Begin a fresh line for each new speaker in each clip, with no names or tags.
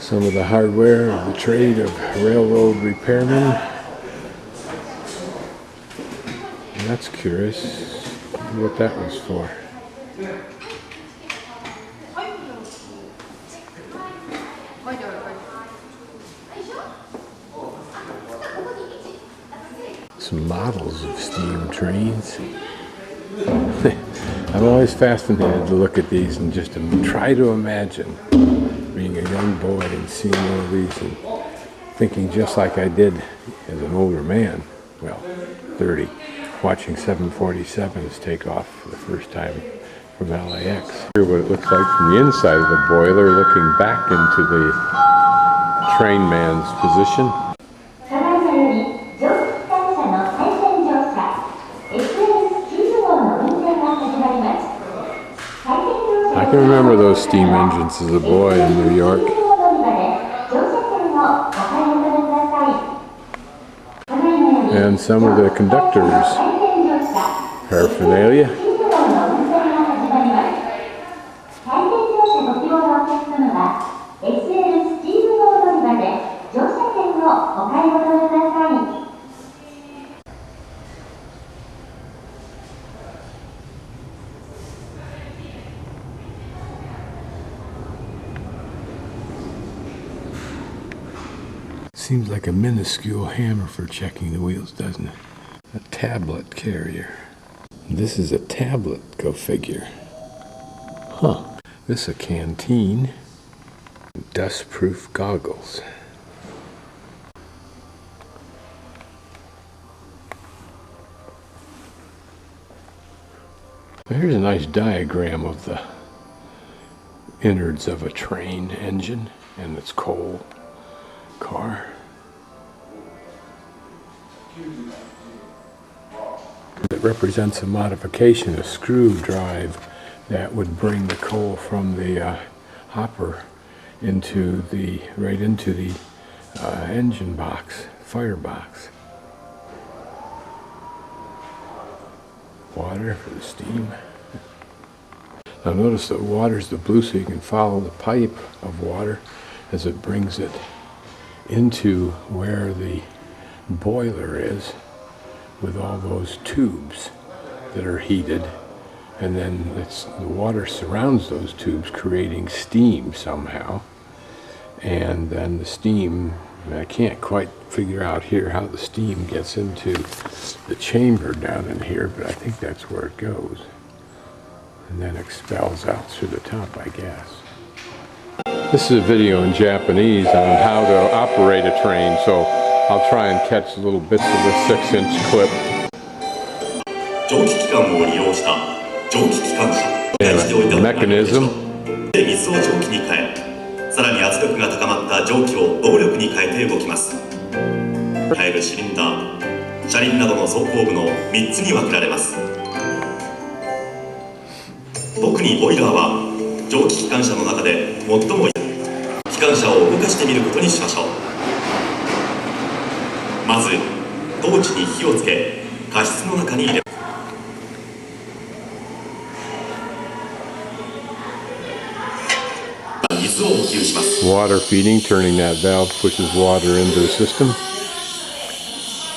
Some of the hardware of the trade of railroad repairmen. And that's curious what that was for. Some models of steam trains. I'm always fascinated to look at these and just to try to imagine being a young boy and seeing all of these and thinking just like I did as an older man, well, 30, watching 747s take off for the first time from LAX. Here's what it looks like from the inside of the boiler, looking back into the train man's position. I can remember those steam engines as a boy in New York. And some of the conductors' paraphernalia. Seems like a minuscule hammer for checking the wheels, doesn't it? A tablet carrier. This is a tablet, go figure. Huh. This is a canteen. Dust-proof goggles. Here's a nice diagram of the innards of a train engine and its coal car. It represents a modification, a screw drive that would bring the coal from the hopper into the engine box, firebox. Water for the steam. Now notice the water's the blue, so you can follow the pipe of water as it brings it into where the boiler is, with all those tubes that are heated, and then the water surrounds those tubes, creating steam somehow. And then the steam, I can't quite figure out here how the steam gets into the chamber down in here, but I think that's where it goes, and then expels out through the top, I guess. This is a video in Japanese on how to operate a train, so I'll try and catch little bits of the 6-inch clip. And a mechanism.
さらに圧力が高まった蒸気を動力に変えて動きます。変えるシリンダー、車輪などの走行部の3つに分けられます。特にボイラーは蒸気機関車の中で最も機関車を動かしてみることにしましょう。まずトーチに火をつけ、加湿の中に入れます。
Water feeding, turning that valve pushes water into the system.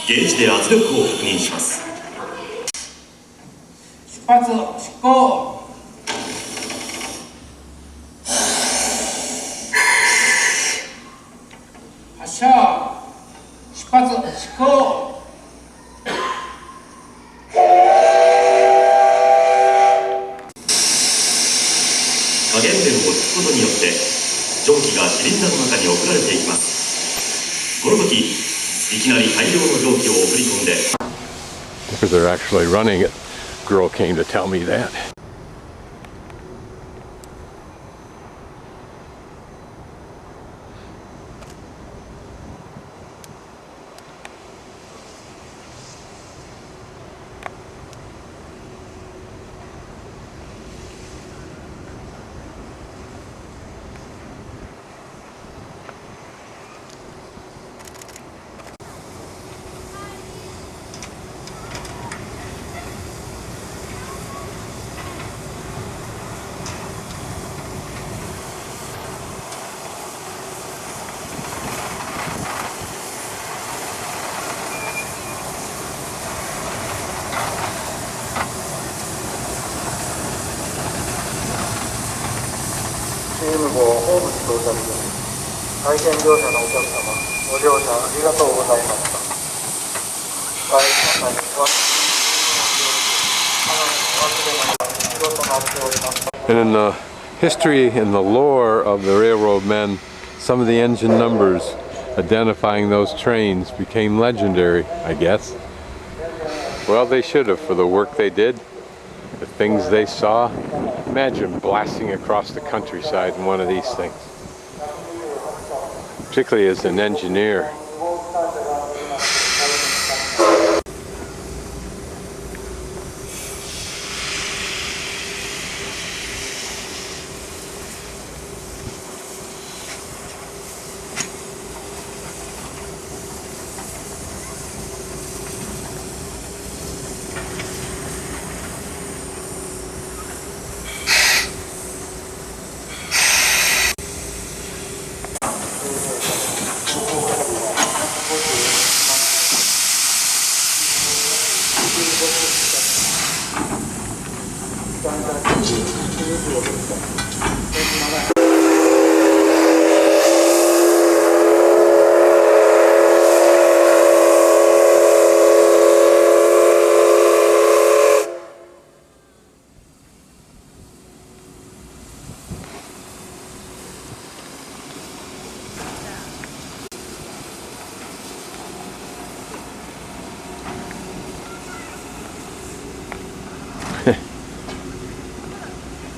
ゲージで圧力を確認します。
出発執行。発車。出発執行。
加減弁を引くことによって蒸気がシリンダーの中に送られていきます。この時いきなり大量の蒸気を送り込んで
Because they're actually running it. Girl came to tell me that.
到着です。来店乗車のお客様、ご乗車ありがとうございました。お帰りの際には、お忘れ物が必要となっております。
And in the history and the lore of the railroad men, some of the engine numbers identifying those trains became legendary, I guess. Well, they should have for the work they did, the things they saw. Imagine blasting across the countryside in one of these things, particularly as an engineer.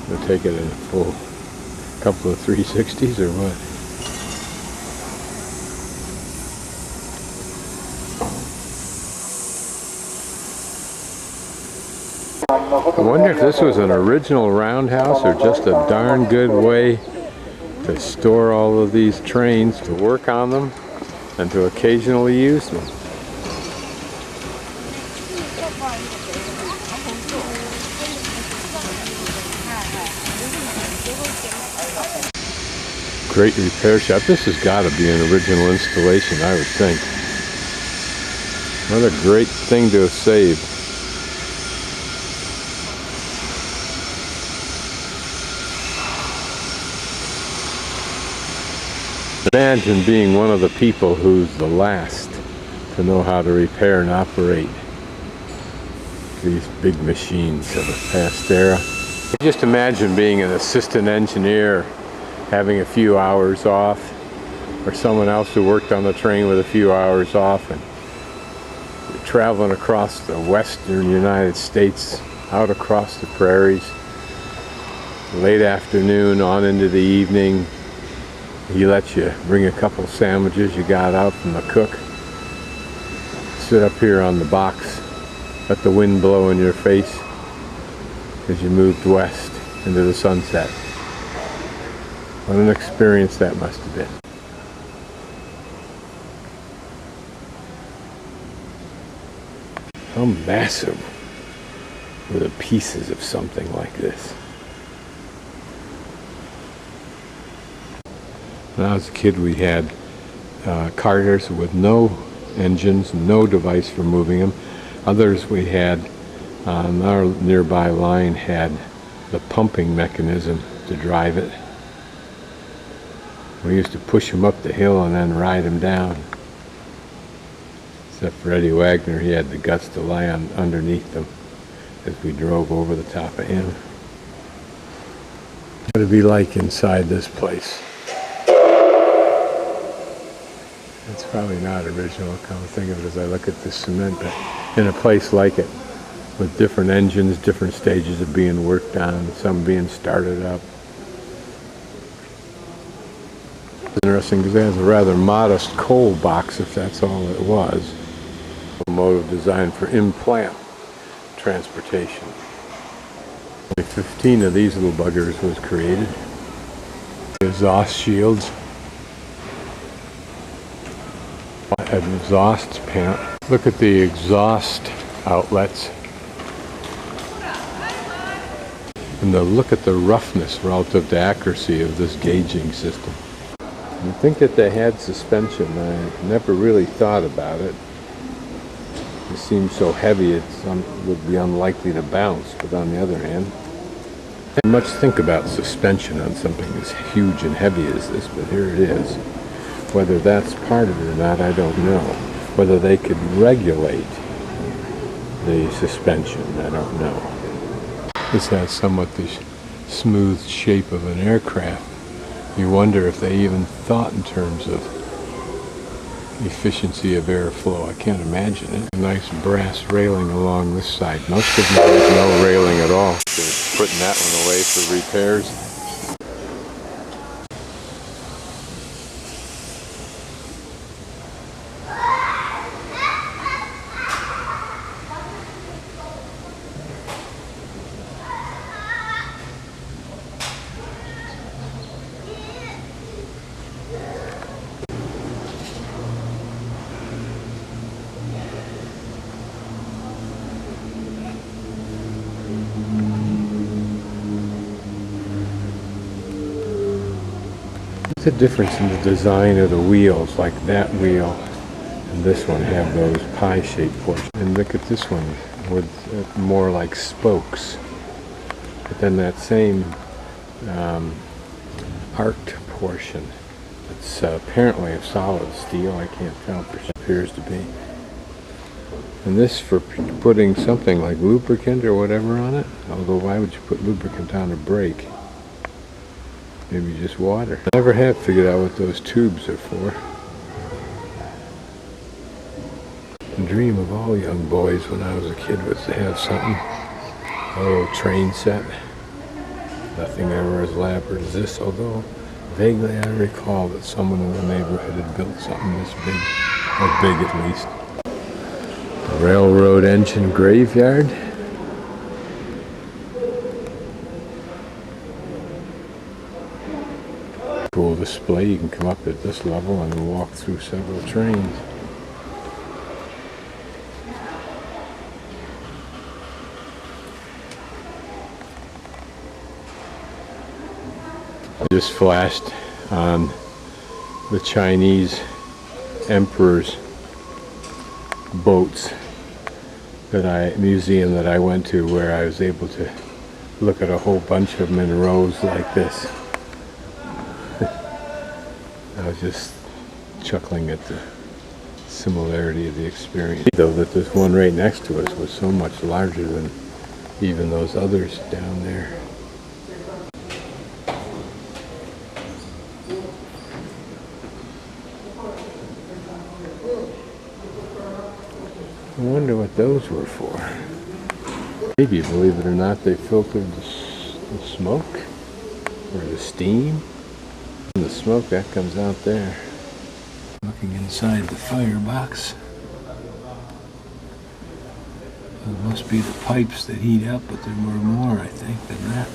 We'll take it in a full couple of 360s or what? I wonder if this was an original roundhouse or just a darn good way to store all of these trains, to work on them, and to occasionally use them. Great repair shop. This has got to be an original installation, I would think. What a great thing to have saved. Imagine being one of the people who's the last to know how to repair and operate these big machines of the past era. Just imagine being an assistant engineer, having a few hours off, or someone else who worked on the train with a few hours off, and you're traveling across the western United States, out across the prairies, late afternoon on into the evening. He lets you bring a couple sandwiches you got out from the cook, sit up here on the box, let the wind blow in your face as you moved west into the sunset. What an experience that must have been. How massive were the pieces of something like this? When I was a kid, we had carters with no engines, no device for moving them. Others we had on our nearby line had the pumping mechanism to drive it. We used to push them up the hill and then ride them down. Except for Eddie Wagner, he had the guts to lie on underneath them as we drove over the top of him. What would it be like inside this place? It's probably not original, come to think of it as I look at the cement, but in a place like it, with different engines, different stages of being worked on, some being started up. Interesting because it has a rather modest coal box, if that's all it was. Locomotive designed for in-plant transportation. Only 15 of these little buggers was created. Exhaust shields. An exhaust pan. Look at the exhaust outlets. And look at the roughness relative to accuracy of this gauging system. You think that they had suspension. I never really thought about it. It seems so heavy it would be unlikely to bounce, but on the other hand, I much think about suspension on something as huge and heavy as this, but here it is. Whether that's part of it or not, I don't know. Whether they could regulate the suspension, I don't know. This has somewhat the smooth shape of an aircraft. You wonder if they even thought in terms of efficiency of airflow. I can't imagine it. A nice brass railing along this side. Most of them have no railing at all. They're putting that one away for repairs. The difference in the design of the wheels, like that wheel and this one have those pie-shaped portions. And look at this one with more like spokes. But then that same arced portion, it's apparently of solid steel. I can't tell for sure. Appears to be. And this for putting something like lubricant or whatever on it. Although why would you put lubricant on a brake? Maybe just water. I never have figured out what those tubes are for. The dream of all young boys when I was a kid was to have something, a little train set. Nothing ever as elaborate as this, although vaguely I recall that someone in the neighborhood had built something this big, or big at least. The railroad engine graveyard. Cool display. You can come up at this level and walk through several trains. I just flashed on the Chinese emperor's boats museum that I went to, where I was able to look at a whole bunch of them in rows like this. I was just chuckling at the similarity of the experience. Though that this one right next to us was so much larger than even those others down there. I wonder what those were for. Maybe, believe it or not, they filtered the smoke or the steam. And the smoke that comes out there. Looking inside the firebox. It must be the pipes that heat up, but there were more, I think, than that.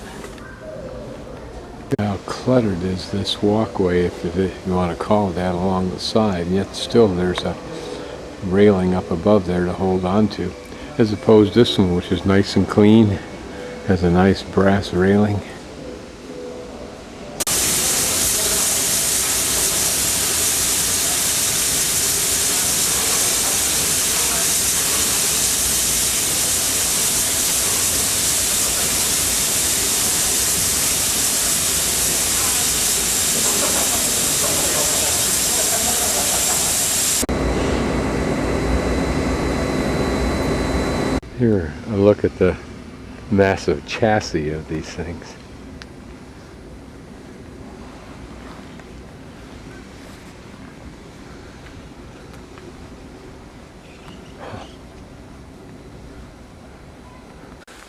How cluttered is this walkway, if you want to call it that, along the side, and yet still there's a railing up above there to hold on to, as opposed to this one, which is nice and clean, has a nice brass railing. Here, a look at the massive chassis of these things.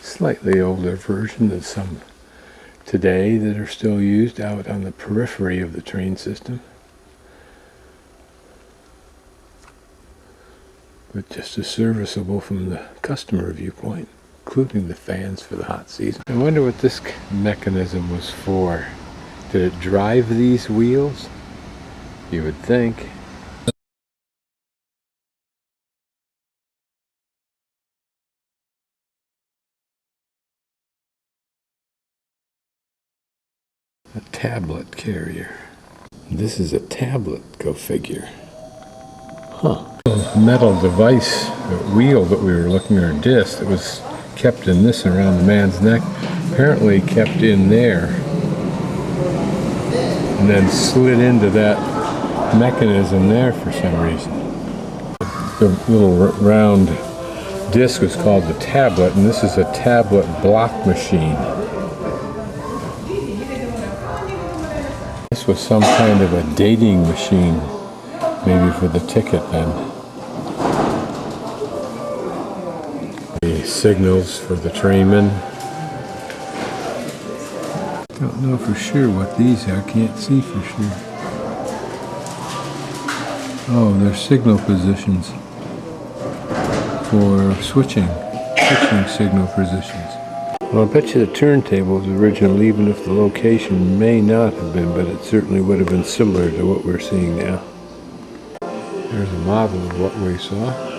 Slightly older version of some today that are still used out on the periphery of the train system. But just as serviceable from the customer viewpoint, including the fans for the hot season. I wonder what this mechanism was for. Did it drive these wheels? You would think. A tablet carrier. This is a tablet, go figure. Huh. Metal device, the wheel that we were looking at, or disc, that was kept in this around the man's neck, apparently kept in there and then slid into that mechanism there for some reason. The little round disc was called the tablet, and this is a tablet block machine. This was some kind of a dating machine, maybe for the ticket then. The signals for the trainmen. Don't know for sure what these are, can't see for sure. Oh, they're signal positions for switching signal positions. Well, I bet you the turntable was original, even if the location may not have been, but it certainly would have been similar to what we're seeing now. There's a model of what we saw.